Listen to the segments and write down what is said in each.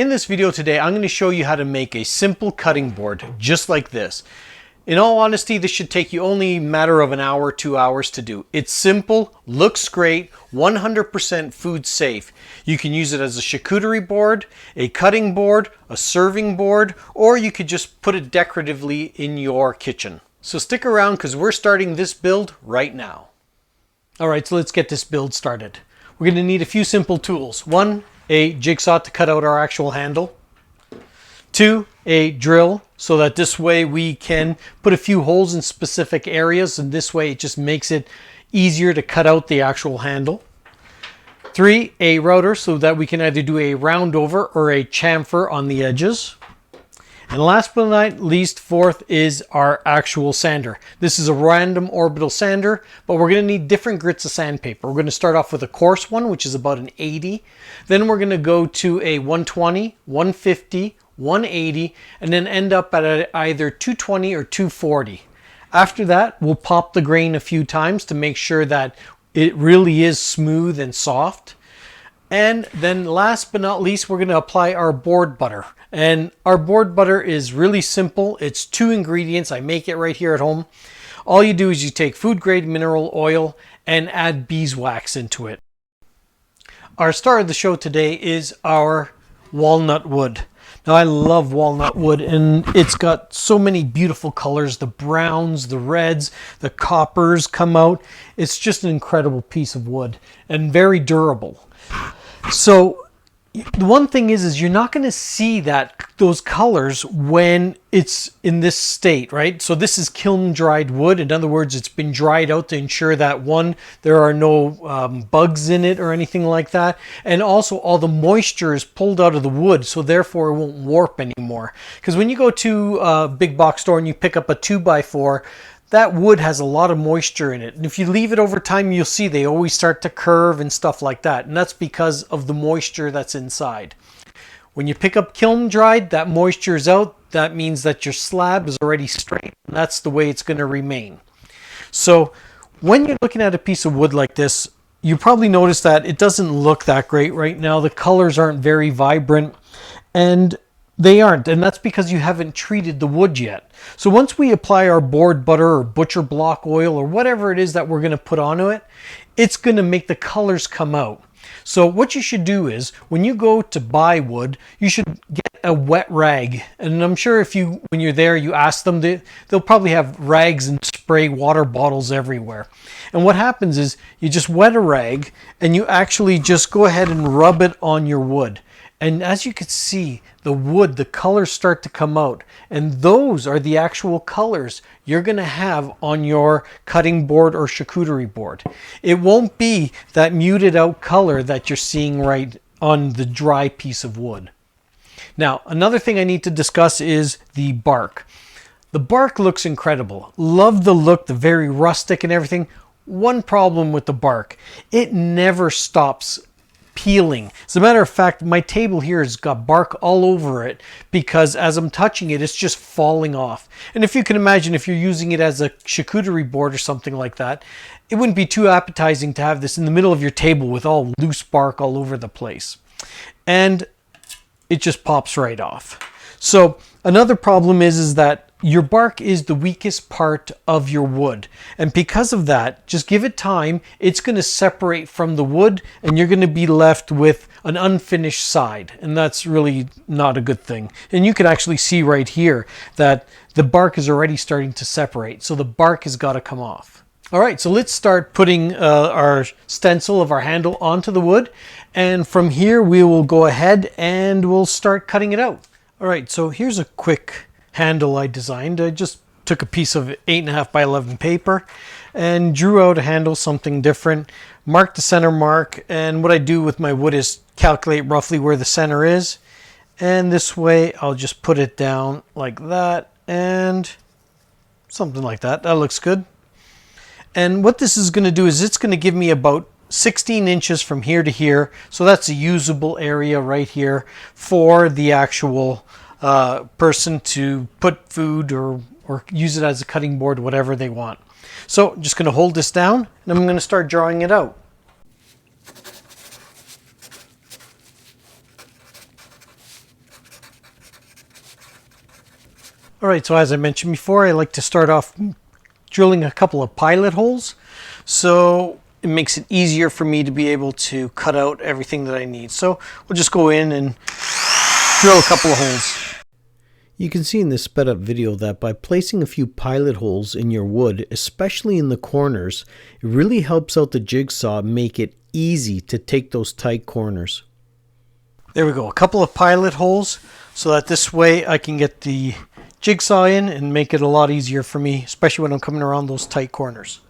In this video today, I'm going to show you how to make a simple cutting board just like this. In all honesty, this should take you only a matter of an hour, 2 hours to do. It's simple, looks great, 100% food safe. You can use it as a charcuterie board, a cutting board, a serving board, or you could just put it decoratively in your kitchen. So stick around because we're starting this build right now. Alright, so let's get this build started. We're going to need a few simple tools. One, a jigsaw to cut out our actual handle. Two, a drill, so that this way we can put a few holes in specific areas, and this way it just makes it easier to cut out the actual handle. Three, a router, so that we can either do a round over or a chamfer on the edges. And last but not least, fourth is our actual sander. This is a random orbital sander, but we're going to need different grits of sandpaper. We're going to start off with a coarse one, which is about an 80. Then we're going to go to a 120, 150, 180, and then end up at either 220 or 240. After that, we'll pop the grain a few times to make sure that it really is smooth and soft. And then last but not least, we're going to apply our board butter. And our board butter is really simple. It's 2 ingredients. I make it right here at home. All you do is you take food grade mineral oil and add beeswax into it. Our star of the show today is our walnut wood. Now I love walnut wood, and it's got so many beautiful colors. The browns, the reds, the coppers come out. It's just an incredible piece of wood and very durable. So the one thing is you're not going to see those colors when it's in this state, right? So this is kiln dried wood. In other words, it's been dried out to ensure that one, there are no bugs in it or anything like that. And also all the moisture is pulled out of the wood, so therefore it won't warp anymore. Because when you go to a big box store and you pick up a 2x4, that wood has a lot of moisture in it. And if you leave it over time, you'll see they always start to curve and stuff like that. And that's because of the moisture that's inside. When you pick up kiln dried, that moisture is out. That means that your slab is already straight. And that's the way it's going to remain. So when you're looking at a piece of wood like this, you probably notice that it doesn't look that great right now. The colors aren't very vibrant. And they aren't, and that's because you haven't treated the wood yet. So once we apply our board butter or butcher block oil or whatever it is that we're going to put onto it, it's going to make the colors come out. So what you should do is when you go to buy wood, you should get a wet rag. And I'm sure when you're there, you ask them, they'll probably have rags and spray water bottles everywhere. And what happens is you just wet a rag and you actually just go ahead and rub it on your wood. And as you can see, the wood, the colors start to come out. And those are the actual colors you're going to have on your cutting board or charcuterie board. It won't be that muted out color that you're seeing right on the dry piece of wood. Now, another thing I need to discuss is the bark. The bark looks incredible. Love the look, the very rustic and everything. One problem with the bark, it never stops peeling. As a matter of fact, my table here has got bark all over it because as I'm touching it, it's just falling off. And if you can imagine, if you're using it as a charcuterie board or something like that, it wouldn't be too appetizing to have this in the middle of your table with all loose bark all over the place. And it just pops right off. So another problem is that your bark is the weakest part of your wood. And because of that, just give it time. It's going to separate from the wood and you're going to be left with an unfinished side. And that's really not a good thing. And you can actually see right here that the bark is already starting to separate. So the bark has got to come off. All right, so let's start putting our stencil of our handle onto the wood. And from here, we will go ahead and we'll start cutting it out. All right, so here's a quick handle I designed. I just took a piece of 8.5 by 11 paper and drew out a handle, something different, marked the center mark, and what I do with my wood is calculate roughly where the center is, and this way I'll just put it down like that and something like that. That looks good. And what this is going to do is it's going to give me about 16 inches from here to here, so that's a usable area right here for the actual person to put food or use it as a cutting board, whatever they want. So I'm just going to hold this down and I'm going to start drawing it out. All right, so as I mentioned before, I like to start off drilling a couple of pilot holes. So it makes it easier for me to be able to cut out everything that I need. So we'll just go in and drill a couple of holes. You can see in this sped up video that by placing a few pilot holes in your wood, especially in the corners, it really helps out the jigsaw make it easy to take those tight corners. There we go, a couple of pilot holes so that this way I can get the jigsaw in and make it a lot easier for me, especially when I'm coming around those tight corners.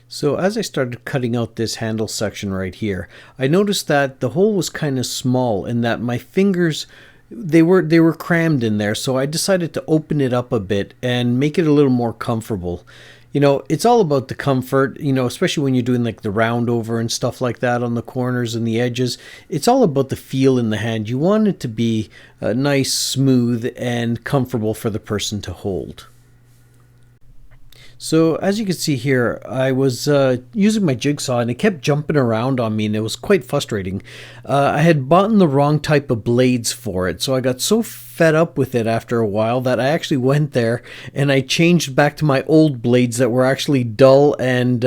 So as I started cutting out this handle section right here, I noticed that the hole was kind of small and that my fingers, they were crammed in there, so I decided to open it up a bit and make it a little more comfortable. You know, it's all about the comfort, you know, especially when you're doing like the round over and stuff like that on the corners and the edges. It's all about the feel in the hand. You want it to be nice, smooth, and comfortable for the person to hold. So as you can see here, I was using my jigsaw and it kept jumping around on me and it was quite frustrating. I had bought the wrong type of blades for it, so I got so fed up with it after a while that I actually went there and I changed back to my old blades that were actually dull and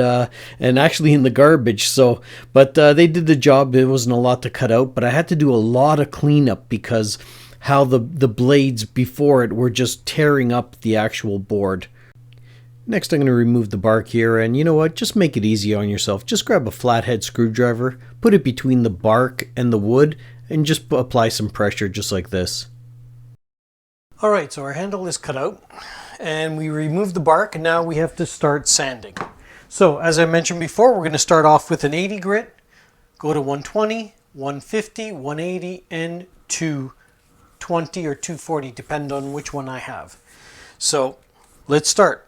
actually in the garbage. So, but they did the job. It wasn't a lot to cut out, but I had to do a lot of cleanup because how the blades before it were just tearing up the actual board. Next, I'm going to remove the bark here, and you know what, just make it easy on yourself. Just grab a flathead screwdriver, put it between the bark and the wood, and just apply some pressure just like this. Alright, so our handle is cut out, and we removed the bark, and now we have to start sanding. So, as I mentioned before, we're going to start off with an 80 grit, go to 120, 150, 180, and 220 or 240, depending on which one I have. So, let's start.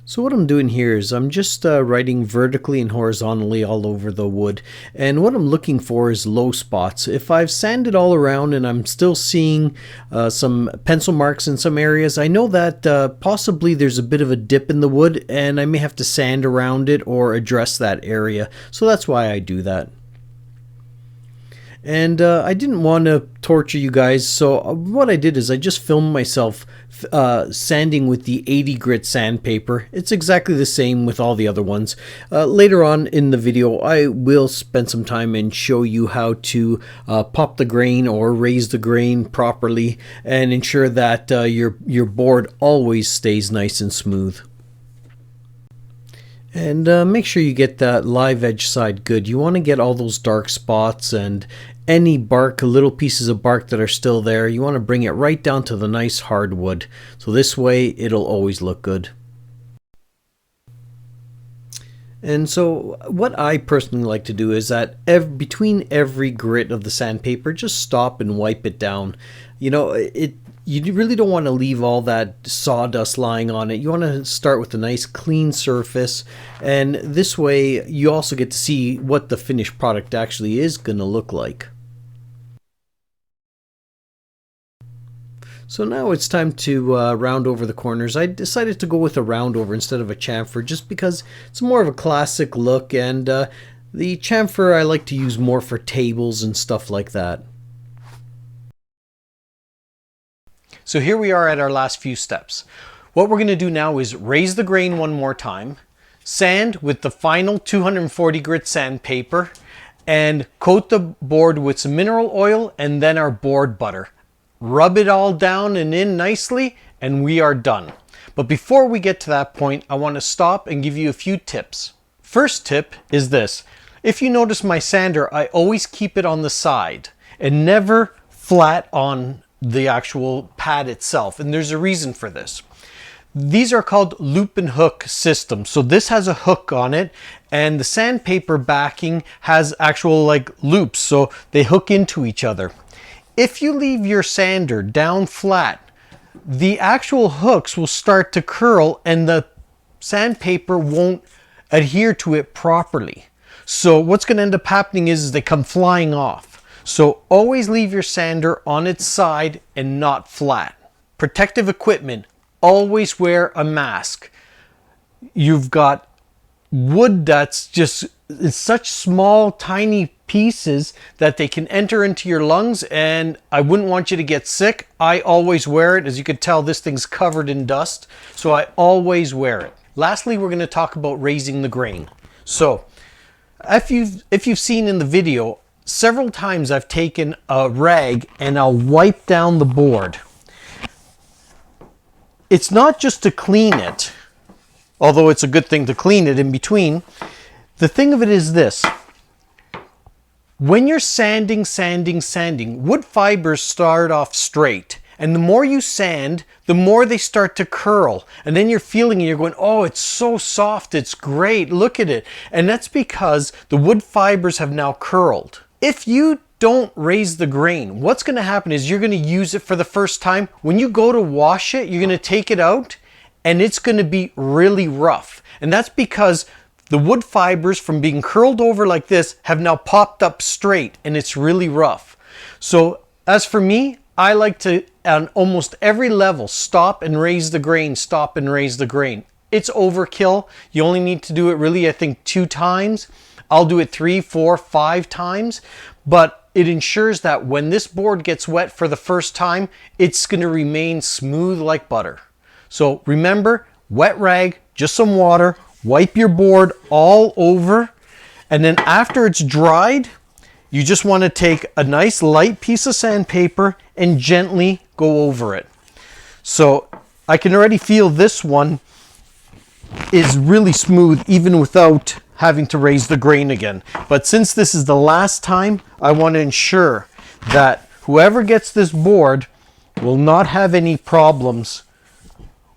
So what I'm doing here is I'm just writing vertically and horizontally all over the wood, and what I'm looking for is low spots. If I've sanded all around and I'm still seeing some pencil marks in some areas, I know that possibly there's a bit of a dip in the wood and I may have to sand around it or address that area. So that's why I do that. And I didn't want to torture you guys, so what I did is I just filmed myself sanding with the 80 grit sandpaper. It's exactly the same with all the other ones. Later on in the video, I will spend some time and show you how to pop the grain or raise the grain properly and ensure that your board always stays nice and smooth. And make sure you get that live edge side good. You want to get all those dark spots and any bark, little pieces of bark that are still there. You want to bring it right down to the nice hardwood. So this way it'll always look good. And so what I personally like to do is that between every grit of the sandpaper, just stop and wipe it down. You know, you really don't want to leave all that sawdust lying on it. You want to start with a nice clean surface, and this way you also get to see what the finished product actually is going to look like. So now it's time to round over the corners. I decided to go with a round over instead of a chamfer just because it's more of a classic look, and the chamfer I like to use more for tables and stuff like that. So here we are at our last few steps. What we're going to do now is raise the grain one more time, sand with the final 240 grit sandpaper, and coat the board with some mineral oil and then our board butter. Rub it all down and in nicely, and we are done. But before we get to that point, I want to stop and give you a few tips. First tip is this. If you notice my sander, I always keep it on the side and never flat on the actual pad itself, and there's a reason for this. These are called loop and hook systems. So this has a hook on it, and the sandpaper backing has actual like loops, so they hook into each other. If you leave your sander down flat, the actual hooks will start to curl and the sandpaper won't adhere to it properly. So what's going to end up happening is they come flying off. So always leave your sander on its side and not flat. Protective equipment, always wear a mask. You've got wood that's just, it's such small, tiny pieces that they can enter into your lungs, and I wouldn't want you to get sick. I always wear it. As you can tell, this thing's covered in dust, so I always wear it. Lastly, we're going to talk about raising the grain. So if you've seen in the video, several times I've taken a rag and I'll wipe down the board. It's not just to clean it, although it's a good thing to clean it in between. The thing of it is this: when you're sanding, wood fibers start off straight. And the more you sand, the more they start to curl. And then you're feeling it, you're going, oh, it's so soft, it's great, look at it. And that's because the wood fibers have now curled. If you don't raise the grain, what's going to happen is you're going to use it for the first time. When you go to wash it, you're going to take it out and it's going to be really rough. And that's because the wood fibers from being curled over like this have now popped up straight and it's really rough. So as for me, I like to, on almost every level, stop and raise the grain, stop and raise the grain. It's overkill. You only need to do it really, I think, 2 times. I'll do it 3, 4, 5 times, but it ensures that when this board gets wet for the first time, it's going to remain smooth like butter. So remember, wet rag, just some water, wipe your board all over, and then after it's dried, you just want to take a nice light piece of sandpaper and gently go over it. So I can already feel this one is really smooth even without having to raise the grain again. But since this is the last time, I want to ensure that whoever gets this board will not have any problems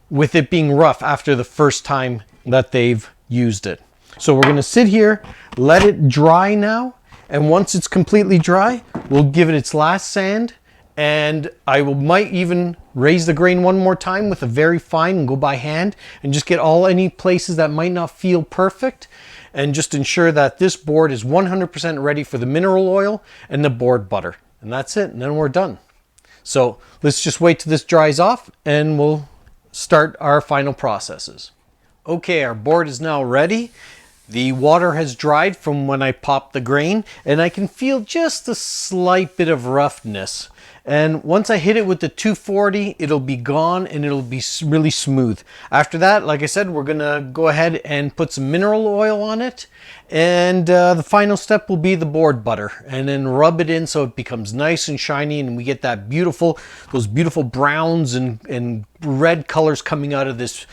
with it being rough after the first time that they've used it. So we're going to sit here, let it dry now. And once it's completely dry, we'll give it its last sand, and I might even raise the grain one more time with a very fine and go by hand and just get any places that might not feel perfect, and just ensure that this board is 100% ready for the mineral oil and the board butter. And that's it, and then we're done. So let's just wait till this dries off and we'll start our final processes. Okay, our board is now ready. The water has dried from when I popped the grain, and I can feel just a slight bit of roughness. And once I hit it with the 240, it'll be gone and it'll be really smooth. After that, like I said, we're gonna go ahead and put some mineral oil on it. And the final step will be the board butter, and then rub it in so it becomes nice and shiny and we get that those beautiful browns and red colors coming out of this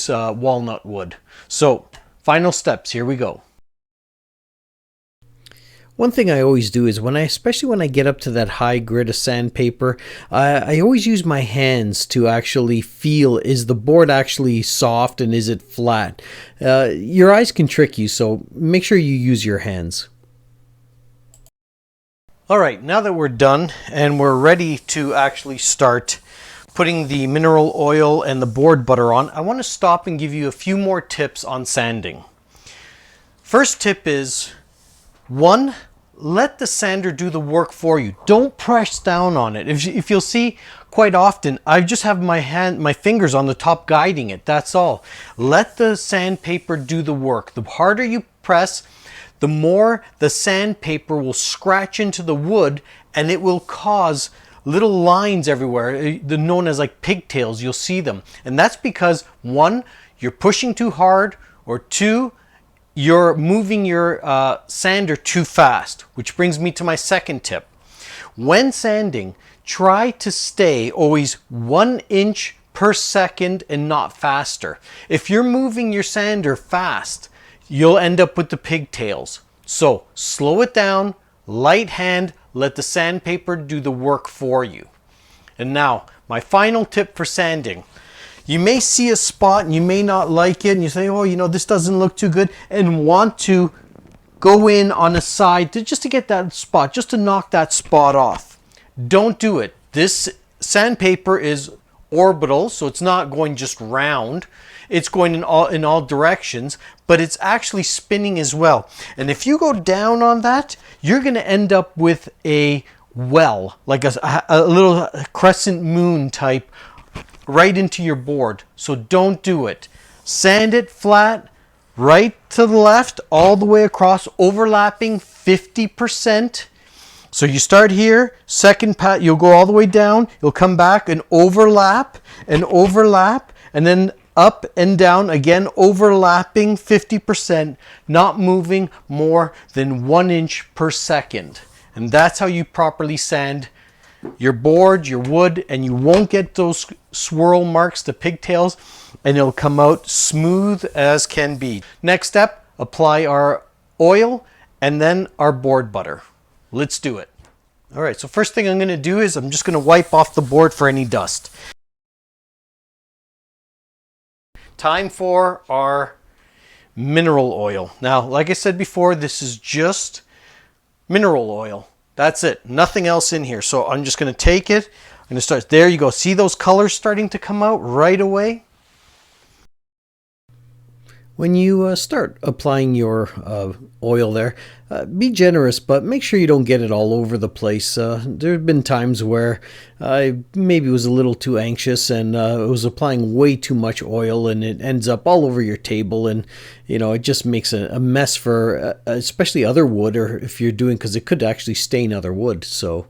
walnut wood. So final steps, here we go. One thing I always do is especially when I get up to that high grit of sandpaper, I always use my hands to actually feel, is the board actually soft and is it flat? Your eyes can trick you, so make sure you use your hands. All right, now that we're done and we're ready to actually start putting the mineral oil and the board butter on, I want to stop and give you a few more tips on sanding. First tip is, 1, let the sander do the work for you. Don't press down on it. If you'll see, quite often I just have my fingers on the top guiding it. That's all. Let the sandpaper do the work. The harder you press, the more the sandpaper will scratch into the wood, and it will cause little lines everywhere. They're known as like pigtails. You'll see them, and that's because 1, you're pushing too hard, or 2, you're moving your sander too fast. Which brings me to my second tip. When sanding, try to stay always 1 inch per second and not faster. If you're moving your sander fast, you'll end up with the pigtails. So slow it down, light hand, let the sandpaper do the work for you. And now, my final tip for sanding. You may see a spot and you may not like it, and you say, oh, this doesn't look too good, and want to go in on a side just to get that spot, just to knock that spot off. Don't do it. This sandpaper is orbital, so it's not going just round. It's going in all directions, but it's actually spinning as well. And if you go down on that, you're going to end up with a well, like a little crescent moon type, right into your board. So don't do it. Sand it flat, right to the left, all the way across, overlapping 50%. So you start here, second pat, you'll go all the way down, you'll come back and overlap, and then up and down, again overlapping 50%, not moving more than 1 inch per second. And that's how you properly sand your board, your wood, and you won't get those swirl marks, the pigtails, and it'll come out smooth as can be. Next step, apply our oil and then our board butter. Let's do it. All right, so first thing I'm going to do is I'm just going to wipe off the board for any dust. Time for our mineral oil. Now, like I said before, this is just mineral oil. That's it. Nothing else in here. So I'm just going to take it. I'm going to start. There you go. See those colors starting to come out right away? When you start applying your oil there, be generous, but make sure you don't get it all over the place. There have been times where I maybe was a little too anxious and was applying way too much oil, and it ends up all over your table, and you know, it just makes a mess for especially other wood, or if you're doing, because it could actually stain other wood. So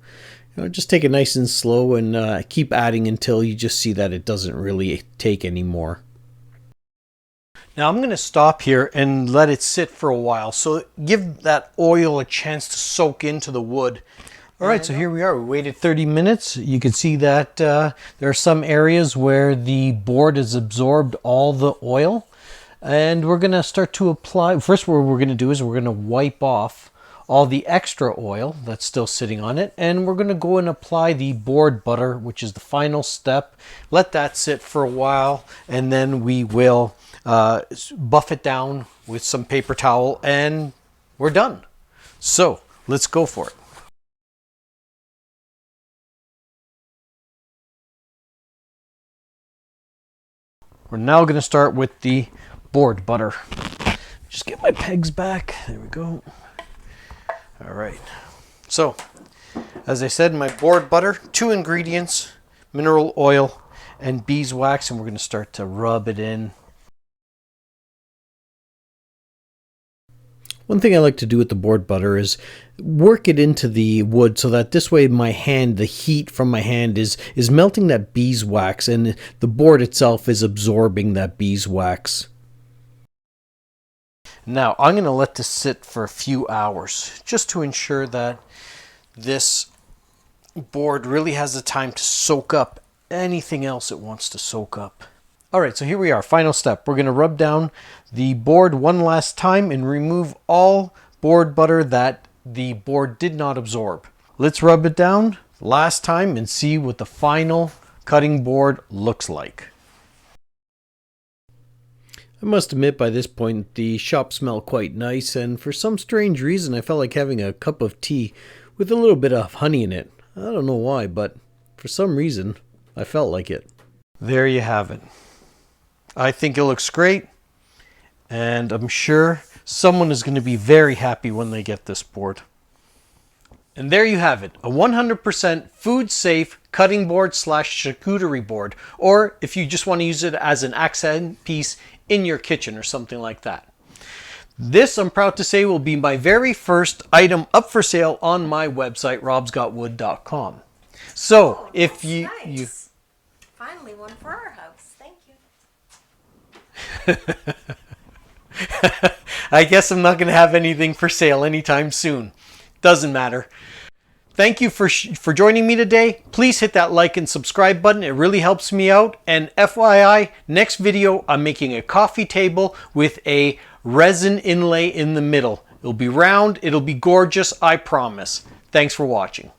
you know, just take it nice and slow and keep adding until you just see that it doesn't really take any more. Now I'm going to stop here and let it sit for a while, so give that oil a chance to soak into the wood. All right, so here we are. We waited 30 minutes. You can see that there are some areas where the board has absorbed all the oil, and we're going to start to apply. First, what we're going to do is we're going to wipe off all the extra oil that's still sitting on it, and we're going to go and apply the board butter, which is the final step. Let that sit for a while, and then we will buff it down with some paper towel, and we're done. So let's go for it. We're now going to start with the board butter. Just get my pegs back. There we go. All right. So, as I said, my board butter, 2 ingredients, mineral oil and beeswax, and we're going to start to rub it in. One thing I like to do with the board butter is work it into the wood so that this way my hand, the heat from my hand is melting that beeswax, and the board itself is absorbing that beeswax. Now I'm going to let this sit for a few hours just to ensure that this board really has the time to soak up anything else it wants to soak up. All right, so here we are, final step. We're going to rub down the board one last time and remove all board butter that the board did not absorb. Let's rub it down last time and see what the final cutting board looks like. I must admit, by this point the shop smelled quite nice, and for some strange reason I felt like having a cup of tea with a little bit of honey in it. I don't know why, but for some reason I felt like it. There you have it. I think it looks great, and I'm sure someone is going to be very happy when they get this board. And there you have it, a 100% food safe cutting board / charcuterie board, or if you just want to use it as an accent piece in your kitchen or something like that. This, I'm proud to say, will be my very first item up for sale on my website, robsgotwood.com. So if nice. Finally one for our house. Thank you. I guess I'm not going to have anything for sale anytime soon. Doesn't matter. Thank you for joining me today. Please hit that like and subscribe button. It really helps me out. And FYI, next video, I'm making a coffee table with a resin inlay in the middle. It'll be round. It'll be gorgeous. I promise. Thanks for watching.